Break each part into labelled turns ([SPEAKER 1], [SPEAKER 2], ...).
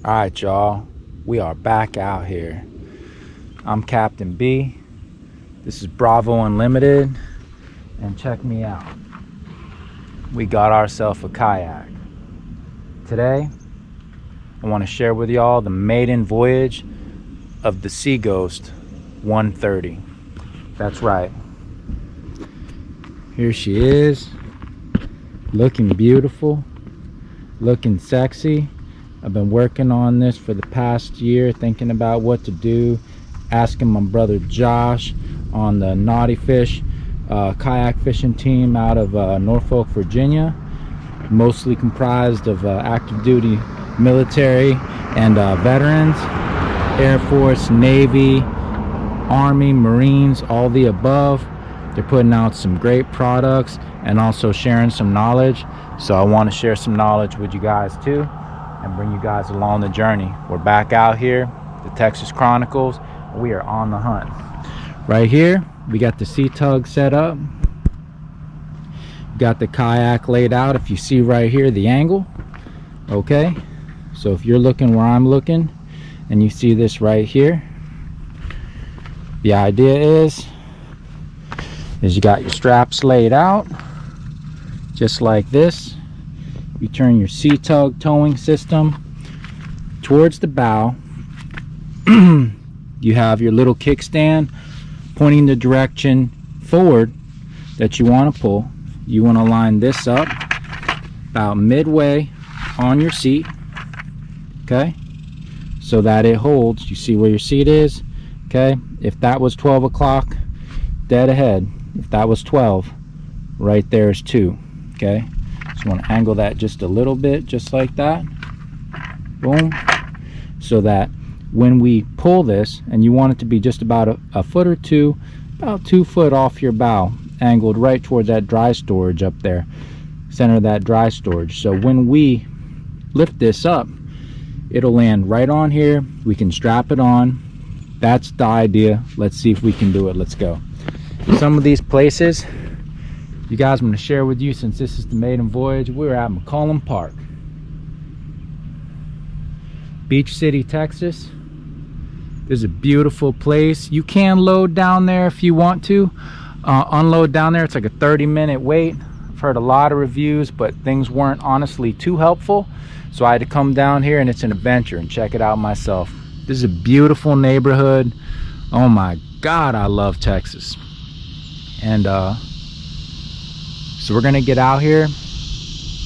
[SPEAKER 1] All right, y'all, we are back out here. I'm Captain B. This is Bravo Unlimited, and check me out. We got ourselves a kayak. Today, I want to share with y'all the maiden voyage of the Sea Ghost 130. That's right. Here she is, looking beautiful, looking sexy. I've been working on this for the past year, thinking about what to do, asking my brother Josh on the Naughty Fish kayak fishing team out of Norfolk, Virginia, mostly comprised of active duty military and veterans, Air Force, Navy, Army, Marines, all the above. They're putting out some great products and also sharing some knowledge. So I want to share some knowledge with you guys too, and bring you guys along the journey. We're back out here, the Texas Chronicles. We are on the hunt. Right here, we got the C-Tug set up. Got the kayak laid out. If you see right here, the angle. Okay, so if you're looking where I'm looking, and you see this right here, the idea is you got your straps laid out, just like this. You turn your C-Tug towing system towards the bow. You have your little kickstand pointing the direction forward that you want to pull. You want to line this up about midway on your seat, okay, so that it holds. You see where your seat is, okay? If that was 12 o'clock, dead ahead. If that was 12, right there is 2, okay? So you want to angle that just a little bit, just like that. Boom. So that when we pull this, and you want it to be just about a foot or two, about 2 foot off your bow, angled right towards that dry storage up there, center of that dry storage. So when we lift this up, it'll land right on here. We can strap it on. That's the idea. Let's see if we can do it. Let's go. Some of these places, you guys, I'm going to share with you, since this is the maiden voyage. We're at McCollum Park, Beach City, Texas. This is a beautiful place. You can load down there if you want to. Unload down there, it's like a 30-minute wait. I've heard a lot of reviews, but things weren't honestly too helpful. So I had to come down here, and it's an adventure, and check it out myself. This is a beautiful neighborhood. Oh my God, I love Texas. And so we're gonna get out here.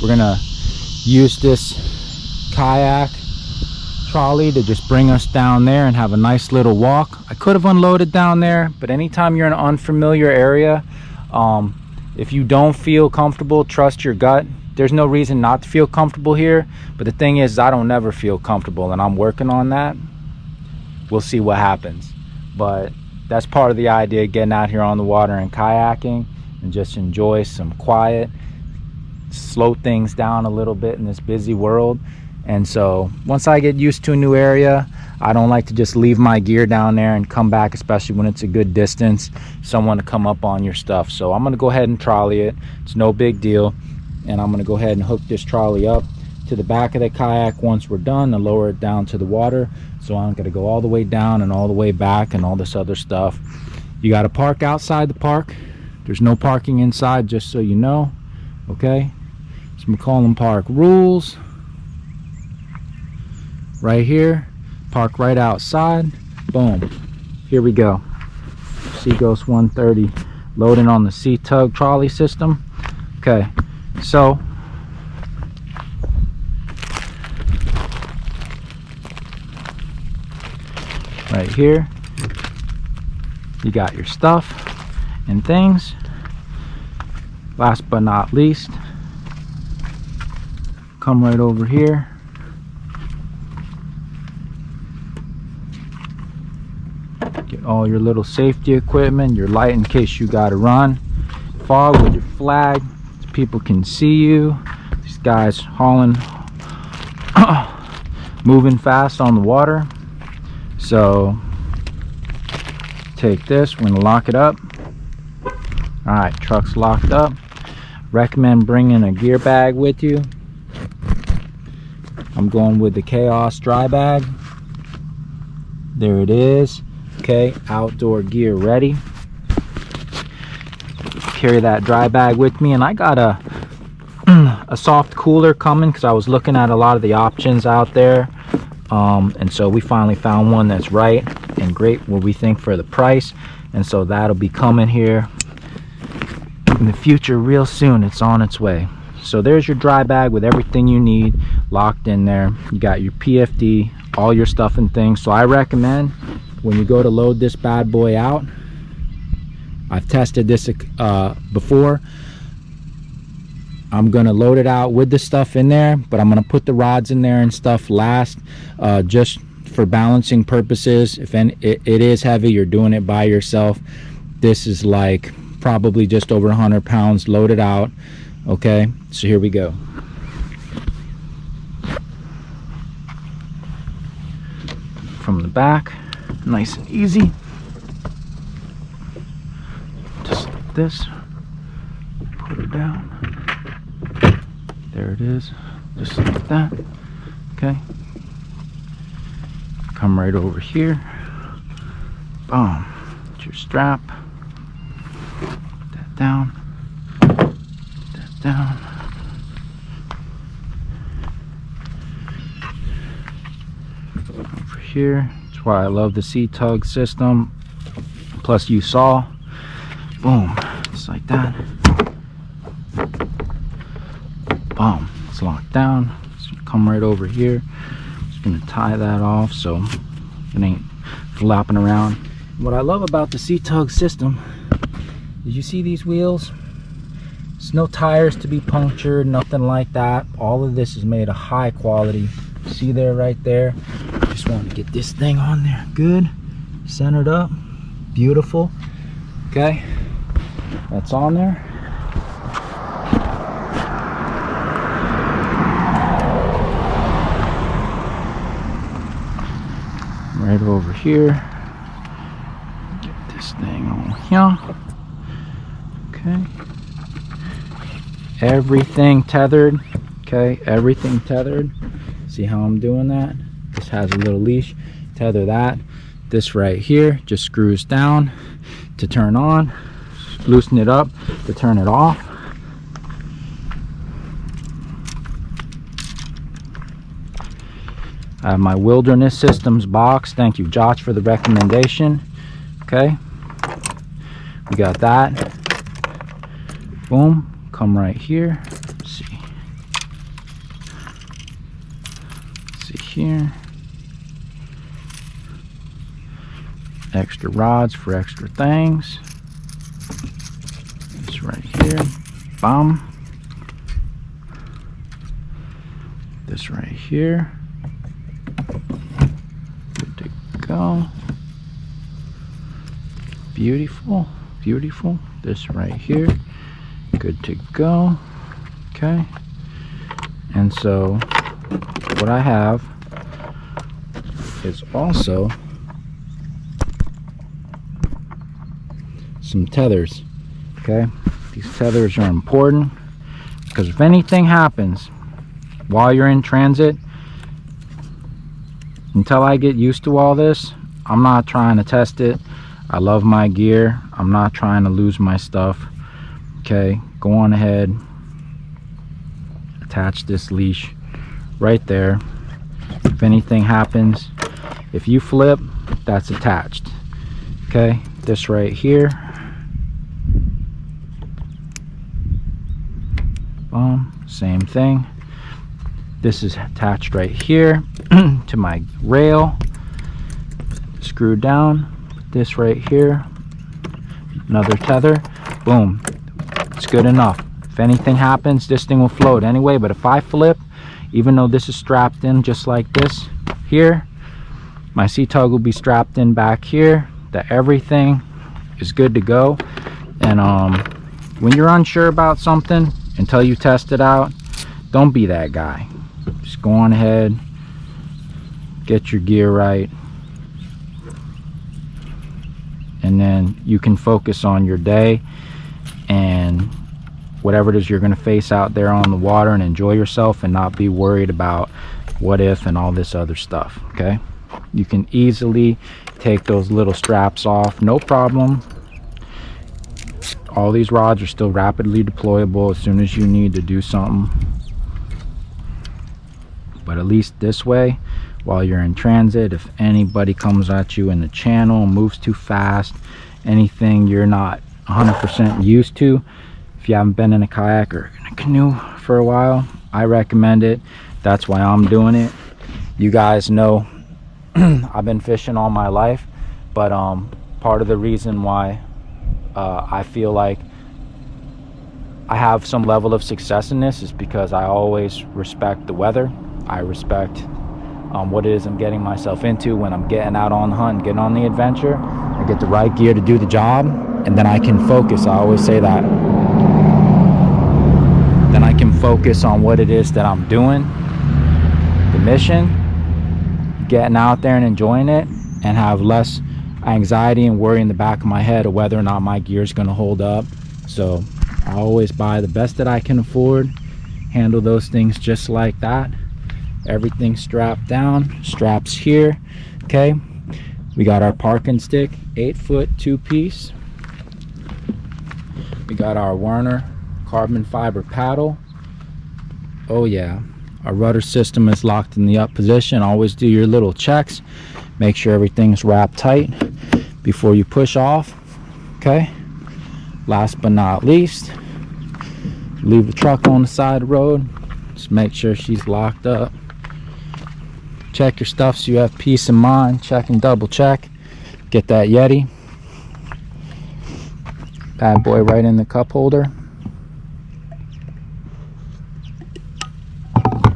[SPEAKER 1] We're gonna use this kayak trolley to just bring us down there and have a nice little walk. I could have unloaded down there, but anytime you're in an unfamiliar area, if you don't feel comfortable, trust your gut. There's no reason not to feel comfortable here, but the thing is, I don't never feel comfortable, and I'm working on that. We'll see what happens, but that's part of the idea, getting out here on the water and kayaking, and just enjoy some quiet, slow things down a little bit in this busy world. And so once I get used to a new area, I don't like to just leave my gear down there and come back, especially when it's a good distance, someone to come up on your stuff. So I'm going to go ahead and trolley it. It's no big deal. And I'm going to go ahead and hook this trolley up to the back of the kayak once we're done, and lower it down to the water. So I'm going to go all the way down and all the way back and all this other stuff. You got to park outside the park. There's no parking inside, just so you know. Okay, it's McCollum Park rules. Right here, park right outside. Boom, here we go. Sea Ghost 130 loading on the C-Tug trolley system. Okay, so right here, you got your stuff and things. Last but not least, come right over here. Get all your little safety equipment, your light in case you gotta run, fog with your flag so people can see you. These guys hauling moving fast on the water. So take this, we're gonna lock it up. All right, truck's locked up. Recommend bringing a gear bag with you. I'm going with the Chaos dry bag. There it is. Okay, outdoor gear ready. Carry that dry bag with me, and I got a soft cooler coming because I was looking at a lot of the options out there, and so we finally found one that's right and great what we think for the price, and so that'll be coming here in the future real soon. It's on its way. So there's your dry bag with everything you need locked in there. You got your PFD, all your stuff and things. So I recommend when you go to load this bad boy out, I've tested this before, I'm gonna load it out with the stuff in there, but I'm gonna put the rods in there and stuff last, just for balancing purposes. If it is heavy, you're doing it by yourself. This is like probably just over 100 pounds loaded out. Okay, so here we go. From the back, nice and easy, just like this. Put it down. There it is, just like that. Okay, come right over here. Boom, get your strap. Put that down. Down. Over here. That's why I love the C-Tug system. Plus you saw, boom, just like that. Boom, it's locked down. It's gonna come right over here. Just gonna tie that off so it ain't flopping around. What I love about the C-Tug system is you see these wheels. There's no tires to be punctured, nothing like that. All of this is made of high quality. See there, right there. Just want to get this thing on there good, centered up, beautiful. Okay, that's on there. Right over here. Get this thing on here. Okay. Everything tethered. Okay, everything tethered. See how I'm doing that? This has a little leash. Tether that. This right here just screws down to turn on. Loosen it up to turn it off. I have my Wilderness Systems box. Thank you, Josh, for the recommendation. Okay, we got that. Boom. Come right here. Let's see. Let's see here. Extra rods for extra things. It's right here. Bam. This right here. Good to go. Beautiful, beautiful. This right here. Good to go. Okay, and so what I have is also some tethers. Okay, these tethers are important because if anything happens while you're in transit, until I get used to all this, I'm not trying to test it. I love my gear. I'm not trying to lose my stuff. Okay, go on ahead, attach this leash right there. If anything happens, if you flip, that's attached. Okay, this right here, boom, same thing. This is attached right here to my rail, screwed down. Put this right here, another tether, boom. It's good enough. If anything happens, this thing will float anyway, but if I flip, even though this is strapped in just like this here, my C-Tug will be strapped in back here, that everything is good to go. And when you're unsure about something until you test it out, don't be that guy. Just go on ahead, get your gear right, and then you can focus on your day and whatever it is you're going to face out there on the water, and enjoy yourself and not be worried about what if and all this other stuff. Okay, you can easily take those little straps off, no problem. All these rods are still rapidly deployable as soon as you need to do something. But at least this way, while you're in transit, if anybody comes at you in the channel, moves too fast, anything you're not 100% used to, if you haven't been in a kayak or in a canoe for a while, I recommend it. That's why I'm doing it. You guys know I've been fishing all my life, but part of the reason why I feel like I have some level of success in this is because I always respect the weather. I respect what it is I'm getting myself into when I'm getting out on the hunt, getting on the adventure. I get the right gear to do the job, and then I can focus. I always say that. Then I can focus on what it is that I'm doing, the mission, getting out there and enjoying it, and have less anxiety and worry in the back of my head of whether or not my gear is going to hold up. So I always buy the best that I can afford, handle those things just like that. Everything strapped down, straps here. Okay, we got our parking stick, 8-foot 2-piece. We got our Werner carbon fiber paddle. Oh yeah, our rudder system is locked in the up position. Always do your little checks, make sure everything's wrapped tight before you push off. Okay, last but not least, leave the truck on the side of the road, just make sure she's locked up. Check your stuff so you have peace of mind. Check and double check. Get that Yeti bad boy right in the cup holder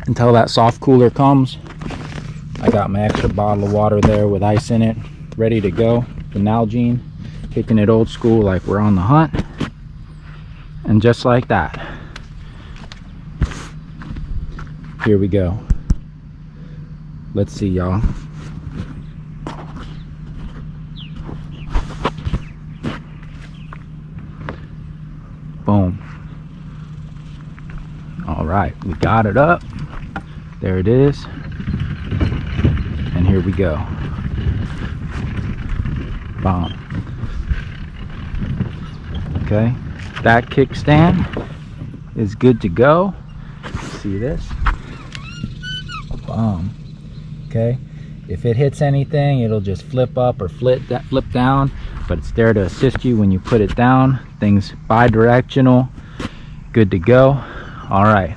[SPEAKER 1] until that soft cooler comes. I got my extra bottle of water there with ice in it, ready to go. The Nalgene, kicking it old school like we're on the hunt. And just like that, here we go. Let's see, y'all. Boom. All right, we got it up. There it is. And here we go. Boom. Okay, that kickstand is good to go. See this? Boom. Okay, if it hits anything, it'll just flip up or flip down, but it's there to assist you when you put it down. Things bi-directional, good to go. All right,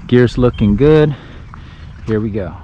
[SPEAKER 1] gear's looking good. Here we go.